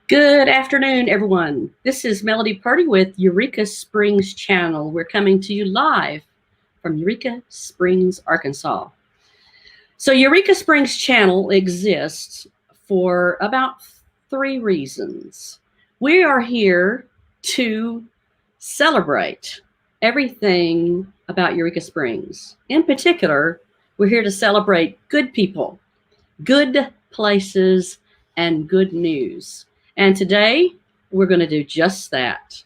Good afternoon, everyone. This is Melody Purdy with Eureka Springs channel. We're coming to you live from Eureka Springs, Arkansas. So Eureka Springs channel exists for about 3 reasons. We are here to celebrate everything about Eureka Springs. In particular, we're here to celebrate good people, good places, and good news. And today, we're going to do just that.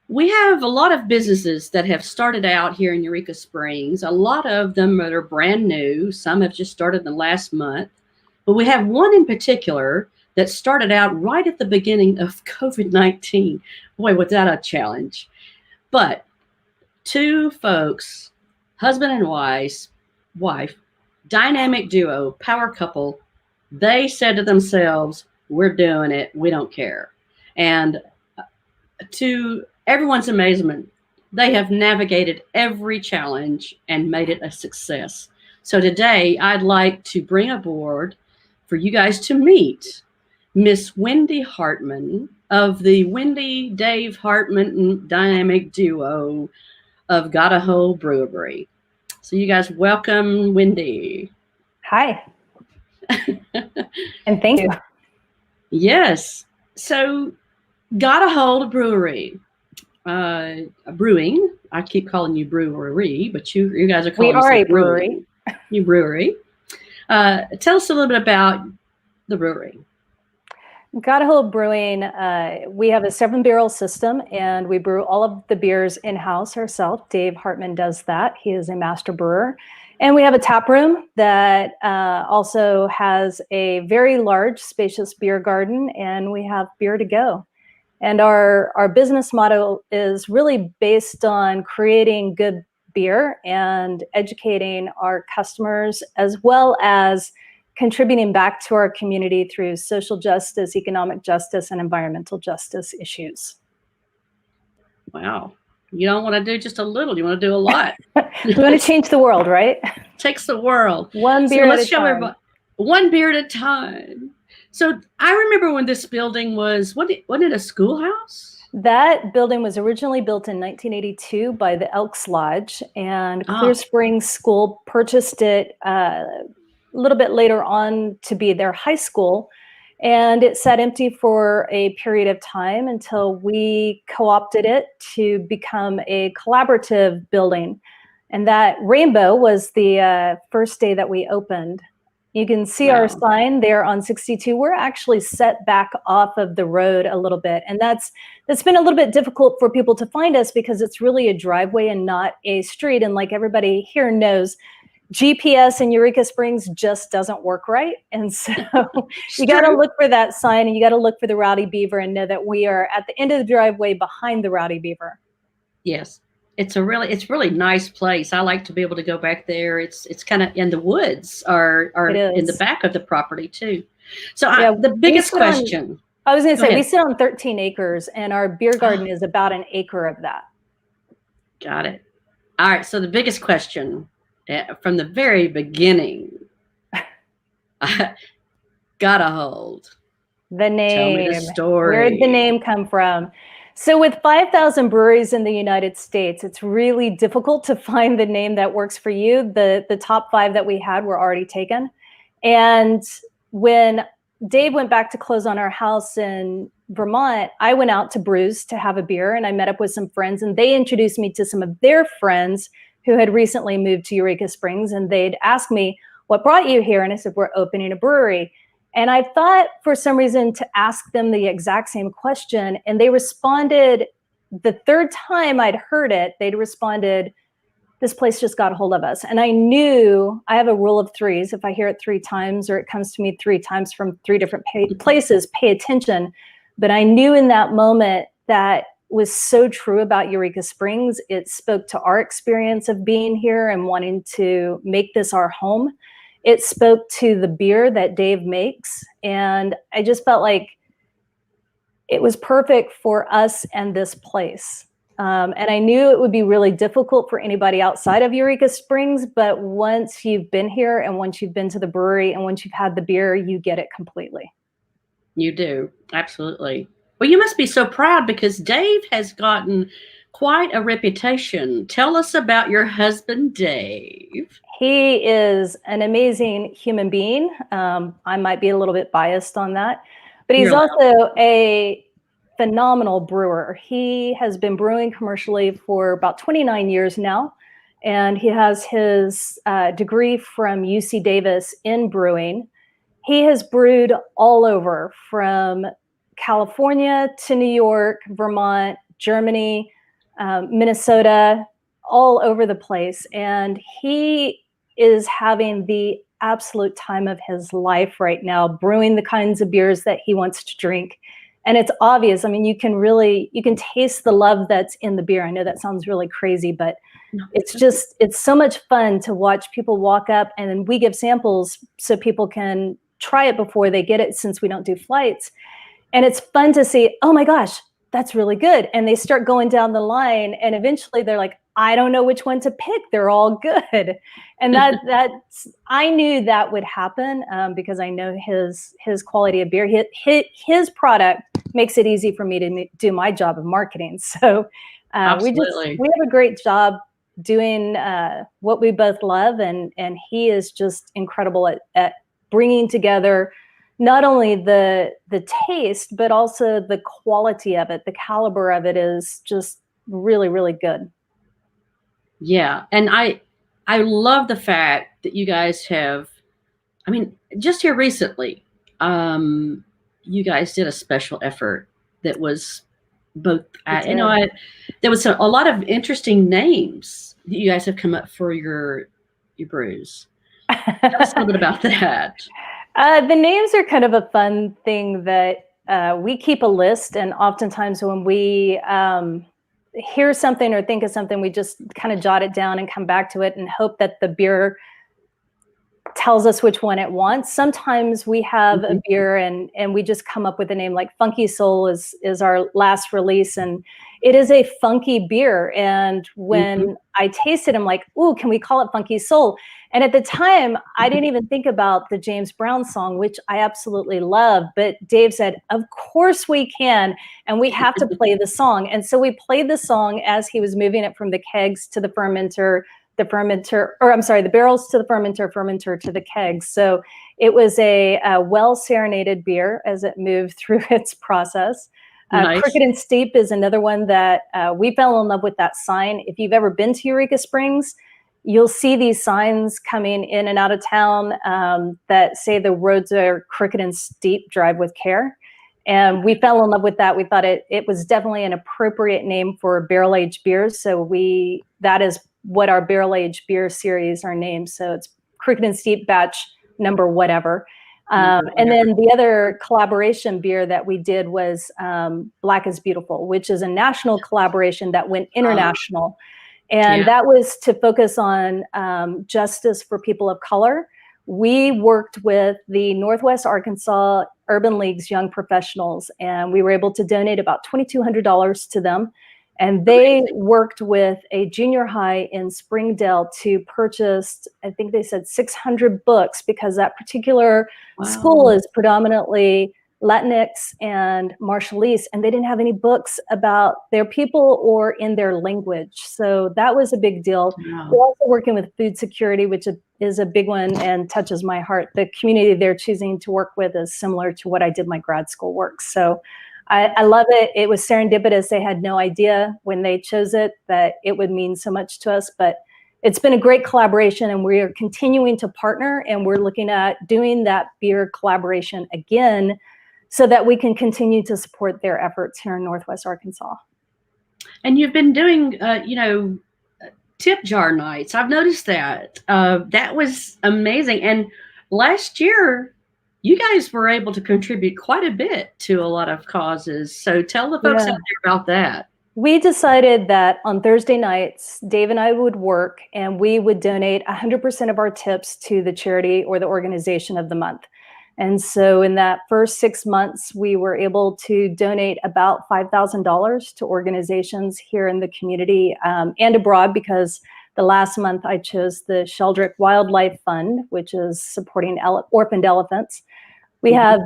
We have a lot of businesses that have started out here in Eureka Springs. A lot of them are brand new. Some have just started in the last month. But we have one in particular that started out right at the beginning of COVID-19. Boy, was that a challenge. But 2 folks, husband and wife, dynamic duo, power couple, they said to themselves, we're doing it. We don't care. And to everyone's amazement, they have navigated every challenge and made it a success. So today, I'd like to bring aboard for you guys to meet Miss Wendy Hartman of the Wendy Dave Hartman dynamic duo of Gotahold Brewing. So you guys welcome Wendy. Hi. And thank you. Yes. So Gotahold Brewing. Brewing. I keep calling you brewery, but you guys are calling us a brewery. You brewery. Tell us a little bit about the brewery. Gotahold Brewing, we have a 7-barrel system, and we brew all of the beers in-house ourselves. Dave Hartman does that. He is a master brewer. And we have a tap room that also has a very large, spacious beer garden, and we have beer to go. And our business motto is really based on creating good beer and educating our customers, as well as contributing back to our community through social justice, economic justice, and environmental justice issues. Wow. You don't want to do just a little. You want to do a lot. We want to change the world, right? Takes the world. One beer at a time. Everybody, one beer at a time. So I remember when this building was, wasn't it a schoolhouse? That building was originally built in 1982 by the Elks Lodge, and Clear Springs School purchased it a little bit later on to be their high school. And it sat empty for a period of time until we co-opted it to become a collaborative building. And that rainbow was the first day that we opened. You can see our sign there on 62. We're actually set back off of the road a little bit. And that's been a little bit difficult for people to find us because it's really a driveway and not a street. And like everybody here knows, GPS in Eureka Springs just doesn't work right. And so you got to look for that sign, and you got to look for the Rowdy Beaver and know that we are at the end of the driveway behind the Rowdy Beaver. Yes. It's really nice place. I like to be able to go back there. It's kind of in the woods or in the back of the property too. So the biggest question. I was going to say, we sit on 13 acres and our beer garden is about an acre of that. Got it. All right. So the biggest question from the very beginning, Gotahold. The name. Tell me the story. Where did the name come from? So with 5,000 breweries in the United States, it's really difficult to find the name that works for you. The top 5 that we had were already taken. And when Dave went back to close on our house in Vermont, I went out to Brews to have a beer, and I met up with some friends, and they introduced me to some of their friends who had recently moved to Eureka Springs, and they'd asked me, what brought you here? And I said, we're opening a brewery. And I thought for some reason to ask them the exact same question. And they responded, the third time I'd heard it, they'd responded, this place just got a hold of us. And I knew, I have a rule of threes. If I hear it 3 times or it comes to me 3 times from 3 different places, pay attention. But I knew in that moment that was so true about Eureka Springs. It spoke to our experience of being here and wanting to make this our home. It spoke to the beer that Dave makes. And I just felt like it was perfect for us and this place. And I knew it would be really difficult for anybody outside of Eureka Springs, but once you've been here and once you've been to the brewery and once you've had the beer, you get it completely. You do. Absolutely. Well, you must be so proud because Dave has gotten quite a reputation. Tell us about your husband, Dave. He is an amazing human being. I might be a little bit biased on that, but he's also a phenomenal brewer. He has been brewing commercially for about 29 years now, and he has his degree from UC Davis in brewing. He has brewed all over, from California to New York, Vermont, Germany, Minnesota, all over the place. And he is having the absolute time of his life right now, brewing the kinds of beers that he wants to drink. And it's obvious. I mean, you can taste the love that's in the beer. I know that sounds really crazy, but it's so much fun to watch people walk up, and then we give samples so people can try it before they get it, since we don't do flights. And it's fun to see, oh my gosh, that's really good. And they start going down the line, and eventually they're like, I don't know which one to pick. They're all good. And that's I knew that would happen because I know his quality of beer. His product makes it easy for me to do my job of marketing. So we have a great job doing what we both love, and he is just incredible at bringing together not only the taste, but also the quality of it. The caliber of it is just really, really good. Yeah. And I love the fact that you guys have, I mean, just here recently, you guys did a special effort that was both, there was a lot of interesting names that you guys have come up for your brews. Tell us a little bit about that. The names are kind of a fun thing that we keep a list, and oftentimes when we hear something or think of something, we just kind of jot it down and come back to it and hope that the beer tells us which one it wants. Sometimes we have a beer and we just come up with a name, like Funky Soul is our last release, and it is a funky beer. And when I taste it, I'm like, ooh, can we call it Funky Soul? And at the time, I didn't even think about the James Brown song, which I absolutely love. But Dave said, of course we can, and we have to play the song. And so we played the song as he was moving it from the kegs to the fermenter, the barrels to the fermenter to the kegs. So it was a well serenaded beer as it moved through its process. Nice. Crooked and Steep is another one that we fell in love with that sign. If you've ever been to Eureka Springs, you'll see these signs coming in and out of town that say the roads are crooked and steep, drive with care. And we fell in love with that. We thought it was definitely an appropriate name for barrel-aged beers. So that is what our barrel-aged beer series are named. So it's Crooked and Steep batch number whatever. And then the other collaboration beer that we did was Black is Beautiful, which is a national collaboration that went international. And that was to focus on justice for people of color. We worked with the Northwest Arkansas Urban League's Young Professionals, and we were able to donate about $2,200 to them. And they worked with a junior high in Springdale to purchase, I think they said 600 books, because that particular school is predominantly Latinx and Marshallese, and they didn't have any books about their people or in their language. So that was a big deal. Wow. We're also working with food security, which is a big one and touches my heart. The community they're choosing to work with is similar to what I did my grad school work. So I love it. It was serendipitous. They had no idea when they chose it that it would mean so much to us, but it's been a great collaboration, and we are continuing to partner, and we're looking at doing that beer collaboration again so that we can continue to support their efforts here in Northwest Arkansas. And you've been doing, tip jar nights. I've noticed that. That was amazing. And last year, you guys were able to contribute quite a bit to a lot of causes. So tell the folks out there about that. We decided that on Thursday nights, Dave and I would work and we would donate 100% of our tips to the charity or the organization of the month. And so in that first 6 months, we were able to donate about $5,000 to organizations here in the community and abroad, because the last month I chose the Sheldrick Wildlife Fund, which is supporting orphaned elephants. We have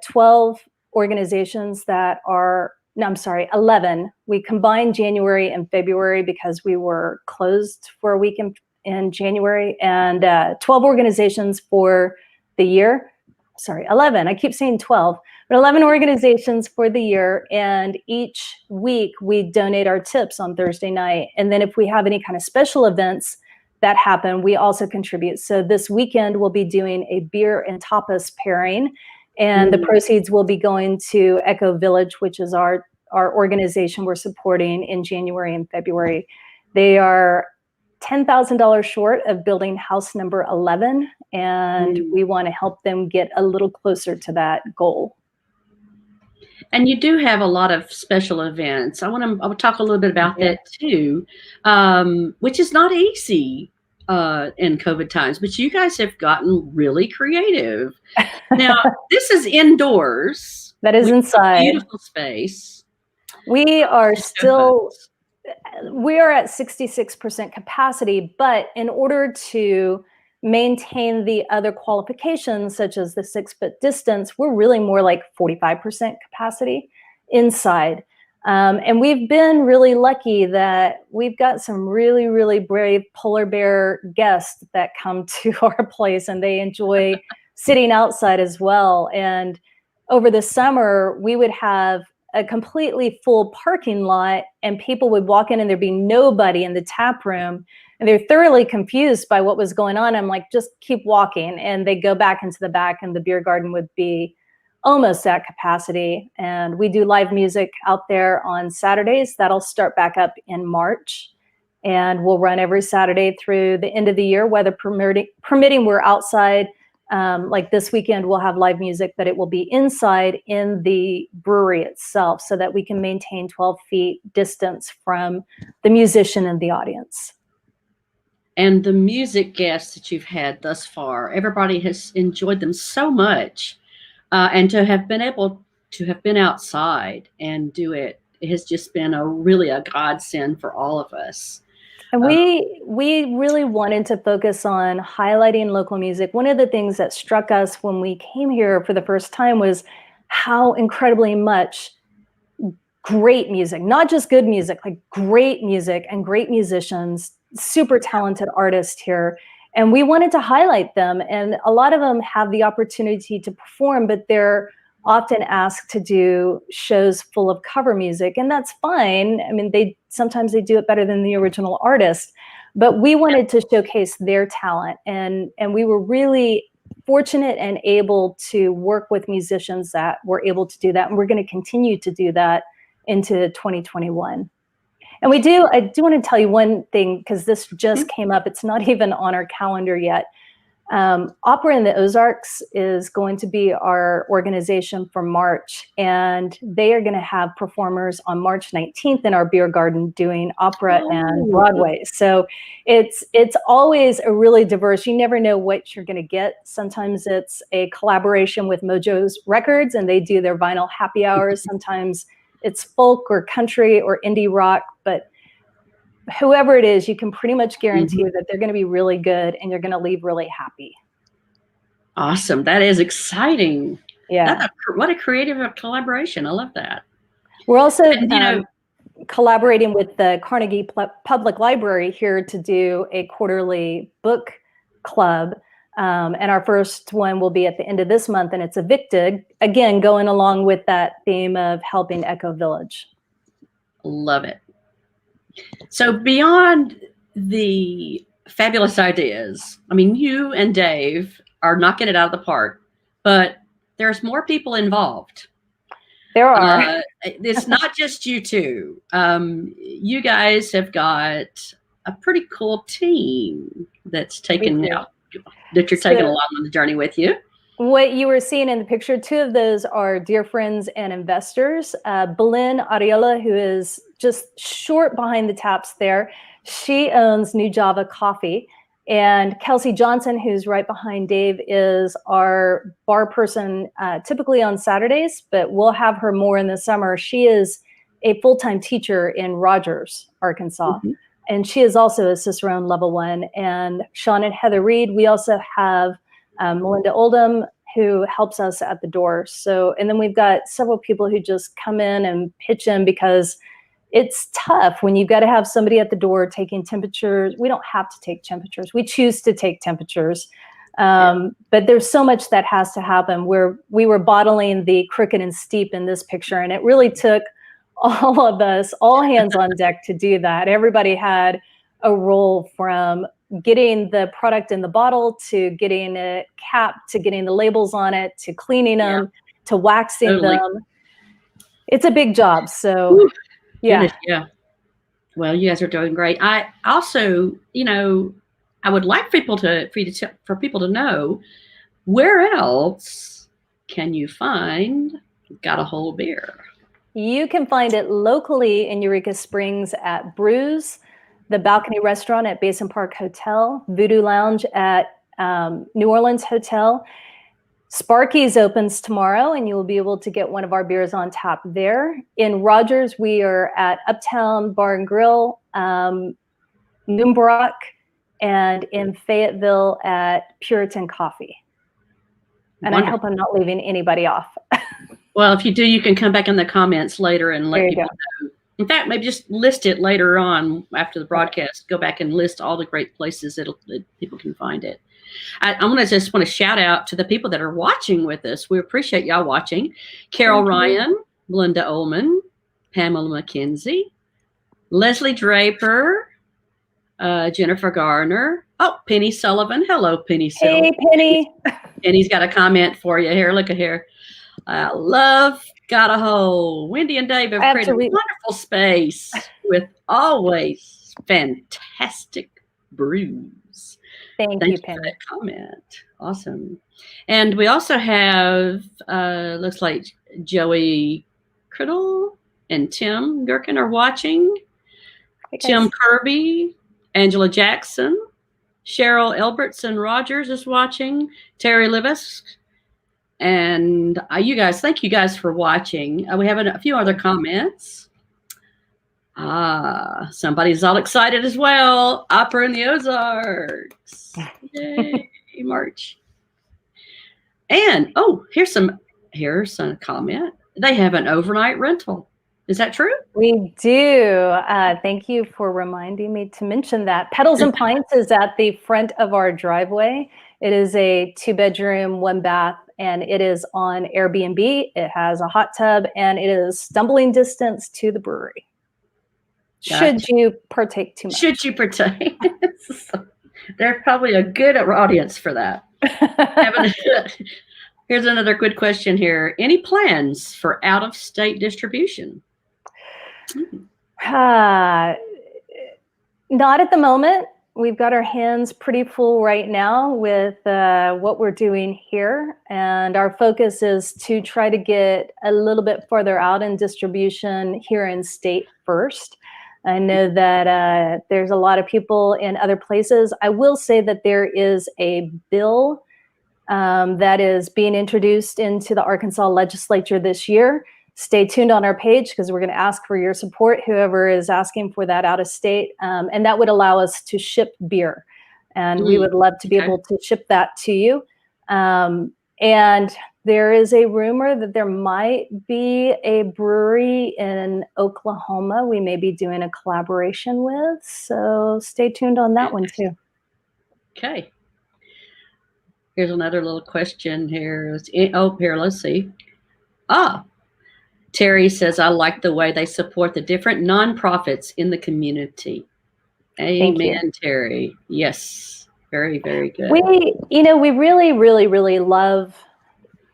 12 organizations that are, no, I'm sorry, 11. We combined January and February because we were closed for a week in January, and 12 organizations for the year. Sorry, 11. I keep saying 12, but 11 organizations for the year. And each week we donate our tips on Thursday night. And then if we have any kind of special events that happen, we also contribute. So this weekend we'll be doing a beer and tapas pairing, and the proceeds will be going to Echo Village, which is our organization we're supporting in January and February. They are $10,000 short of building house number 11, and we want to help them get a little closer to that goal. And you do have a lot of special events. I want to talk a little bit about that too, which is not easy in COVID times, but you guys have gotten really creative. Now, this is indoors. That is inside. Beautiful space. We are still... We are at 66% capacity, but in order to maintain the other qualifications, such as the 6-foot distance, we're really more like 45% capacity inside. And we've been really lucky that we've got some really, really brave polar bear guests that come to our place, and they enjoy sitting outside as well. And over the summer, we would have a completely full parking lot, and people would walk in and there'd be nobody in the tap room, and they're thoroughly confused by what was going on. I'm like, just keep walking. And they go back into the back, and the beer garden would be almost at capacity. And we do live music out there on Saturdays. That'll start back up in March, and we'll run every Saturday through the end of the year, weather permitting. We're outside. Like this weekend, we'll have live music, but it will be inside in the brewery itself, so that we can maintain 12 feet distance from the musician and the audience. And the music guests that you've had thus far, everybody has enjoyed them so much. And to have been able to have been outside and do it has just been really a godsend for all of us. And we really wanted to focus on highlighting local music. One of the things that struck us when we came here for the first time was how incredibly much great music, not just good music, like great music and great musicians, super talented artists here. And we wanted to highlight them. And a lot of them have the opportunity to perform, but they're often asked to do shows full of cover music, and that's fine. I mean, sometimes they do it better than the original artist, but we wanted to showcase their talent, and we were really fortunate and able to work with musicians that were able to do that, and we're going to continue to do that into 2021. And I do want to tell you one thing, because this just came up. It's not even on our calendar yet. Opera in the Ozarks is going to be our organization for March, and they are going to have performers on March 19th in our beer garden doing opera and Broadway. So it's always a really diverse, you never know what you're going to get. Sometimes it's a collaboration with Mojo's Records and they do their vinyl happy hours. Sometimes it's folk or country or indie rock, but whoever it is, you can pretty much guarantee that they're going to be really good and you're going to leave really happy. Awesome. That is exciting. Yeah. What a creative collaboration. I love that. We're also collaborating with the Carnegie Public Library here to do a quarterly book club. And our first one will be at the end of this month, and it's Evicted, again, going along with that theme of helping Echo Village. Love it. So beyond the fabulous ideas, I mean, you and Dave are knocking it out of the park, but there's more people involved. There are. It's not just you two. You guys have got a pretty cool team that's taken do. out, that you're taking along on the journey with you. What you were seeing in the picture, two of those are dear friends and investors. Belen Ariella, who is just short behind the taps there, she owns New Java Coffee. And Kelsey Johnson, who's right behind Dave, is our bar person, typically on Saturdays, but we'll have her more in the summer. She is a full-time teacher in Rogers, Arkansas. Mm-hmm. And she is also a Cicerone Level 1. And Sean and Heather Reed, we also have Melinda Oldham, who helps us at the door. So, and then we've got several people who just come in and pitch in because it's tough when you've got to have somebody at the door taking temperatures. We don't have to take temperatures. We choose to take temperatures. But there's so much that has to happen. We were bottling the crooked and steep in this picture, and it really took all of us, all hands on deck to do that. Everybody had a role, from getting the product in the bottle to getting it capped, to getting the labels on it, to cleaning them, to waxing them. It's a big job. So, Ooh, goodness, yeah. Well, you guys are doing great. I also, I would like for people to know, where else can you find Gotahold beer? You can find it locally in Eureka Springs at Brews, the Balcony Restaurant at Basin Park Hotel, Voodoo Lounge at New Orleans Hotel. Sparky's opens tomorrow, and you will be able to get one of our beers on tap there. In Rogers, we are at Uptown Bar and Grill, Moonbrook, and in Fayetteville at Puritan Coffee. And wonderful. I hope I'm not leaving anybody off. Well, if you do, you can come back in the comments later and let people know. In fact, maybe just list it later on after the broadcast. Go back and list all the great places that people can find it. I want to shout out to the people that are watching with us. We appreciate y'all watching. Carol Ryan, Belinda Ullman, Pamela McKenzie, Leslie Draper, Jennifer Garner. Oh, Penny Sullivan. Hello, Penny Sullivan. Hey, Penny. Penny's got a comment for you here. Look at here. Love Gotahold. Wendy and Dave have created a wonderful space with always fantastic brews. Thank you, Penny. For that comment. Awesome. And we also have, looks like Joey Criddle and Tim Gherkin are watching. Tim Kirby, Angela Jackson, Cheryl Elbertson Rogers is watching. Terry Livis. And thank you guys for watching. We have a few other comments. Somebody's all excited as well. Opera in the Ozarks. Yay, March. And here's a comment. They have an overnight rental. Is that true? We do. Thank you for reminding me to mention that. Pedals and Pints is at the front of our driveway. It is a 2-bedroom, 1-bath, and it is on Airbnb. It has a hot tub, and it is stumbling distance to the brewery. Gotcha. Should you partake too much? Should you partake? They're probably a good audience for that. Here's another good question here. Any plans for out-of-state distribution? Not at the moment. We've got our hands pretty full right now with what we're doing here. And our focus is to try to get a little bit further out in distribution here in state first. I know that there's a lot of people in other places. I will say that there is a bill that is being introduced into the Arkansas legislature this year. Stay tuned on our page because we're going to ask for your support, whoever is asking for that out of state. And that would allow us to ship beer. And we would love to be able to ship that to you. And there is a rumor that there might be a brewery in Oklahoma we may be doing a collaboration with. So stay tuned on that one too. Okay. Here's another little question here. Let's see. Terry says, I like the way they support the different nonprofits in the community. Amen, Terry. Yes. Very, very good. We really, really, really love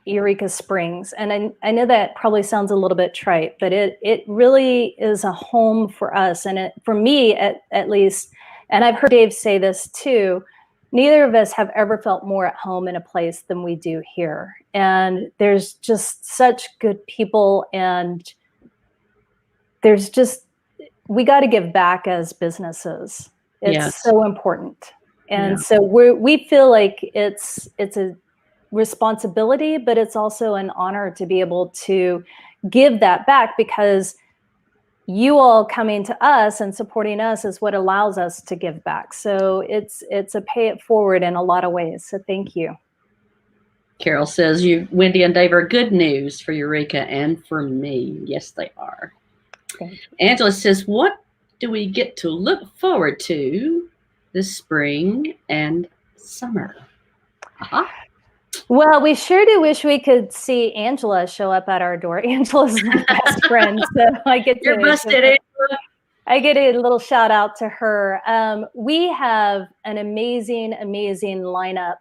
Eureka Springs. And I know that probably sounds a little bit trite, but it really is a home for us. And for me, at least, And I've heard Dave say this too. Neither of us have ever felt more at home in a place than we do here. And there's just such good people, and we got to give back as businesses. It's so important. And so we feel like it's a responsibility, but it's also an honor to be able to give that back, because you all coming to us and supporting us is what allows us to give back. So it's a pay it forward in a lot of ways. So thank you. Carol says, Wendy and Dave are good news for Eureka and for me. Yes, they are. Angela says, what do we get to look forward to this spring and summer? Well, we sure do wish we could see Angela show up at our door. Angela's my best friend, so I get to. You're busted, Angela. I get a little shout out to her. We have an amazing lineup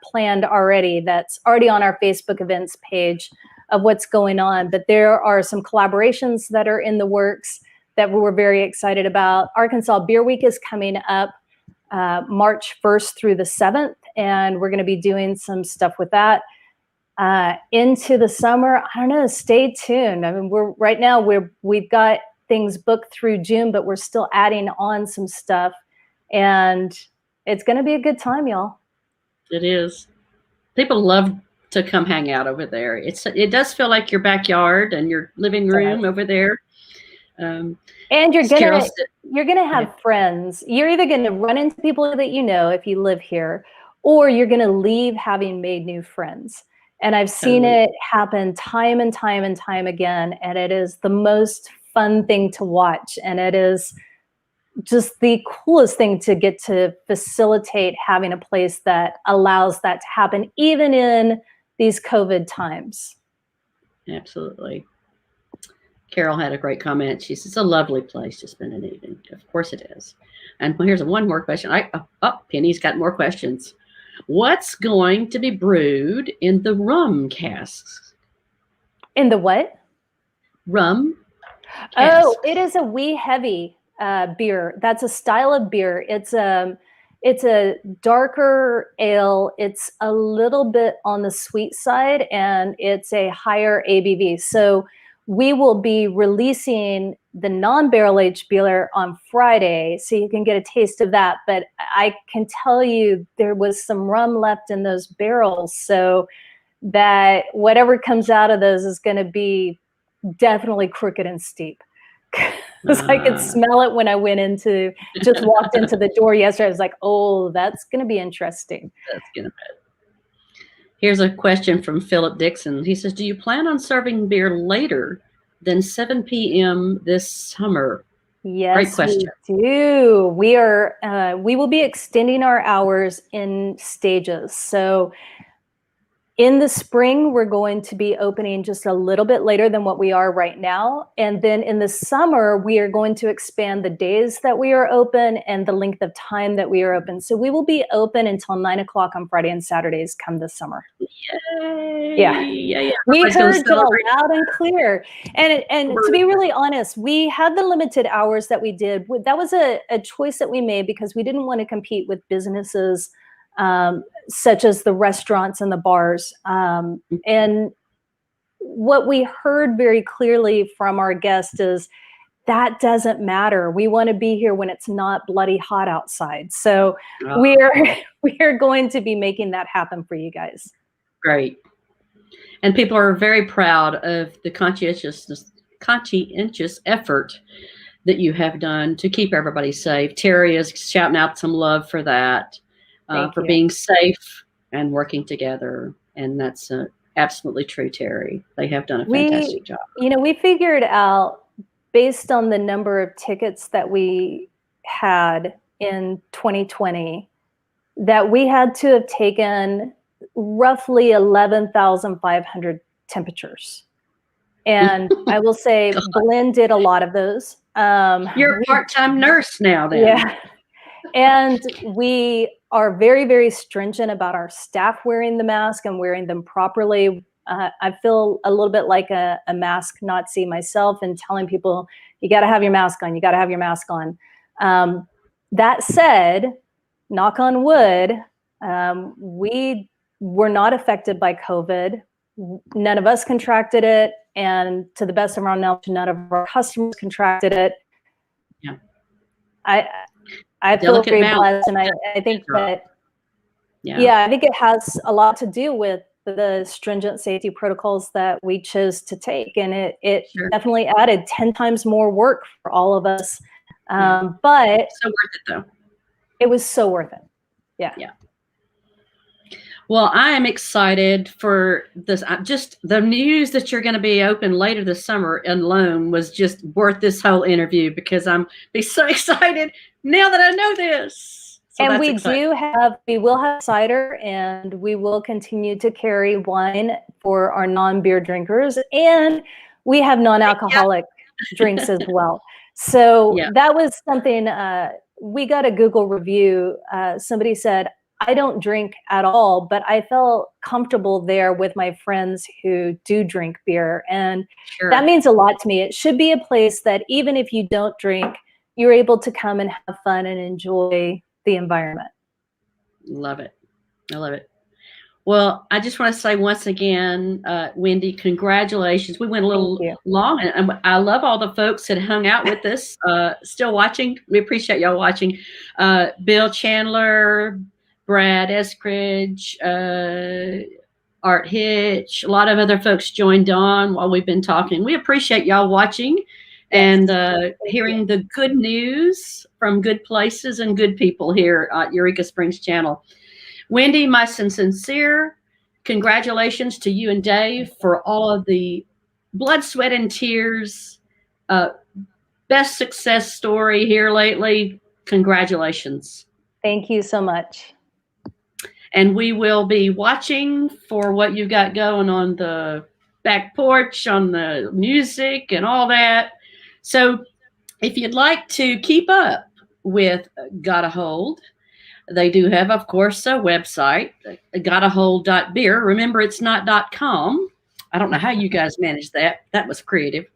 planned already. That's already on our Facebook events page of what's going on. But there are some collaborations that are in the works that we're very excited about. Arkansas Beer Week is coming up March 1st through the 7th. And we're going to be doing some stuff with that into the summer. I don't know. Stay tuned. I mean, we've got things booked through June, but we're still adding on some stuff, and it's going to be a good time, y'all. It is. People love to come hang out over there. It does feel like your backyard and your living room over there. And you're gonna have friends. You're either going to run into people that you know if you live here, or you're going to leave having made new friends. And I've seen it happen time and time and time again. And it is the most fun thing to watch. And it is just the coolest thing to get to facilitate having a place that allows that to happen, even in these COVID times. Absolutely. Carol had a great comment. She says, it's a lovely place to spend an evening. Of course it is. And here's one more question. Penny's got more questions. What's going to be brewed in the rum casks? In the what? Rum casks. Oh, it is a wee heavy beer. That's a style of beer. It's a darker ale. It's a little bit on the sweet side, and it's a higher ABV. So we will be releasing the non-barrel aged beer on Friday, so you can get a taste of that. But I can tell you there was some rum left in those barrels, so that whatever comes out of those is going to be definitely crooked and steep. Because I could smell it when I walked into the door yesterday. I was like, oh, that's going to be interesting. That's going to be. Here's a question from Philip Dixon. He says, do you plan on serving beer later than 7 p.m. this summer? Yes, great question. We do. We will be extending our hours in stages. So in the spring, we're going to be opening just a little bit later than what we are right now. And then in the summer, we are going to expand the days that we are open and the length of time that we are open. So we will be open until 9 o'clock on Friday and Saturdays come this summer. Yay! Yeah. We heard it all loud and clear. And to be really honest, we had the limited hours that we did. That was a choice that we made because we didn't want to compete with businesses such as the restaurants and the bars. And what we heard very clearly from our guests is that doesn't matter. We want to be here when it's not bloody hot outside. So we are going to be making that happen for you guys. Great. And people are very proud of the conscientious effort that you have done to keep everybody safe. Terry is shouting out some love for that. For being safe and working together. And that's absolutely true, Terry. They have done a fantastic job. We figured out, based on the number of tickets that we had in 2020, that we had to have taken roughly 11,500 temperatures. And I will say Glenn did a lot of those. You're a part-time nurse now then. Yeah. And we are very, very stringent about our staff wearing the mask and wearing them properly. I feel a little bit like a mask Nazi myself and telling people, you got to have your mask on, you got to have your mask on. That said, knock on wood, we were not affected by COVID. None of us contracted it. And to the best of our knowledge, none of our customers contracted it. Yeah. I feel very blessed. And I think that, I think it has a lot to do with the stringent safety protocols that we chose to take. And it definitely added 10 times more work for all of us. But so worth it though. It was so worth it. Yeah. Yeah. Well, I am excited for this. Just the news that you're going to be open later this summer alone was just worth this whole interview, because I'm so excited now that I know this. So and we will have cider, and we will continue to carry wine for our non-beer drinkers, and we have non-alcoholic drinks as well. So that was something, we got a Google review. Somebody said, I don't drink at all, but I felt comfortable there with my friends who do drink beer. And that means a lot to me. It should be a place that even if you don't drink, you're able to come and have fun and enjoy the environment. Love it. I love it. Well, I just want to say once again, Wendy, congratulations. We went a little long, and I love all the folks that hung out with us, still watching. We appreciate y'all watching. Bill Chandler, Brad Eskridge, Art Hitch, a lot of other folks joined on while we've been talking. We appreciate y'all watching and hearing the good news from good places and good people here at Eureka Springs channel. Wendy, my sincere congratulations to you and Dave for all of the blood, sweat, and tears. Best success story here lately. Congratulations. Thank you so much. And we will be watching for what you got going on the back porch, on the music and all that. So if you'd like to keep up with Gotahold, they do have, of course, a website, gotahold.beer. Remember, it's not .com. I don't know how you guys managed that. That was creative.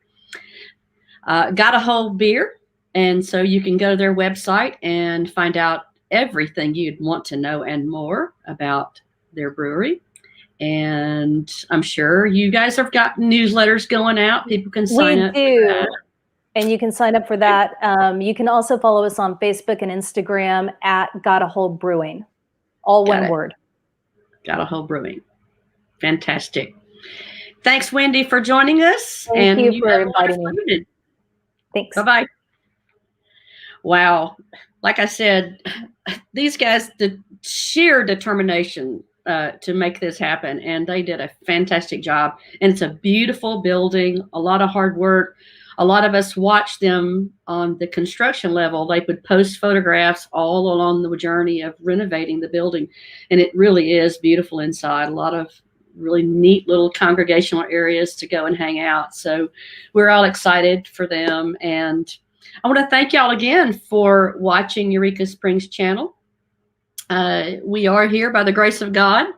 Gotahold Beer. And so you can go to their website and find out everything you'd want to know and more about their brewery. And I'm sure you guys have got newsletters going out. People can sign up. We do. And you can sign up for that. You can also follow us on Facebook and Instagram at Gotahold Brewing. All one word. Gotahold Brewing. Fantastic. Thanks, Wendy, for joining us. Thank you for inviting me. Thanks. Bye-bye. Wow. Like I said, these guys, the sheer determination to make this happen, and they did a fantastic job. And it's a beautiful building, a lot of hard work. A lot of us watched them on the construction level. They would post photographs all along the journey of renovating the building. And it really is beautiful inside. A lot of really neat little congregational areas to go and hang out. So we're all excited for them. And I want to thank y'all again for watching Eureka Springs channel. We are here by the grace of God.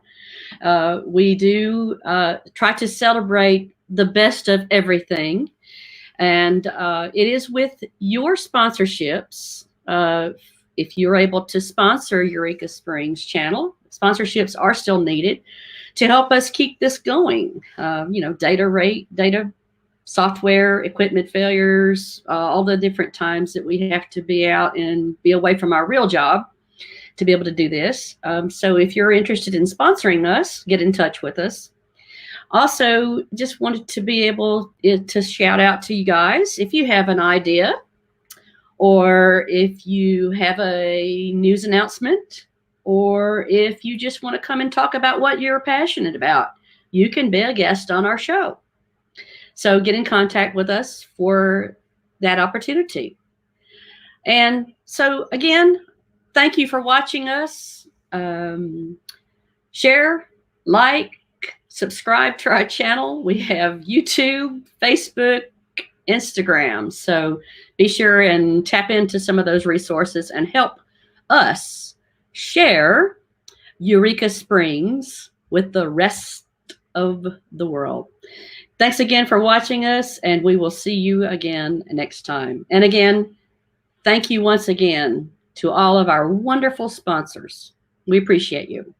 We do try to celebrate the best of everything. And it is with your sponsorships. If you're able to sponsor Eureka Springs channel, sponsorships are still needed to help us keep this going. Data software, equipment failures, all the different times that we have to be out and be away from our real job to be able to do this. So if you're interested in sponsoring us, get in touch with us. Also, just wanted to be able to shout out to you guys. If you have an idea, or if you have a news announcement, or if you just want to come and talk about what you're passionate about, you can be a guest on our show. So get in contact with us for that opportunity. And so again, thank you for watching us. Share, like, subscribe to our channel. We have YouTube, Facebook, Instagram. So be sure and tap into some of those resources and help us share Eureka Springs with the rest of the world. Thanks again for watching us, and we will see you again next time. And again, thank you once again to all of our wonderful sponsors. We appreciate you.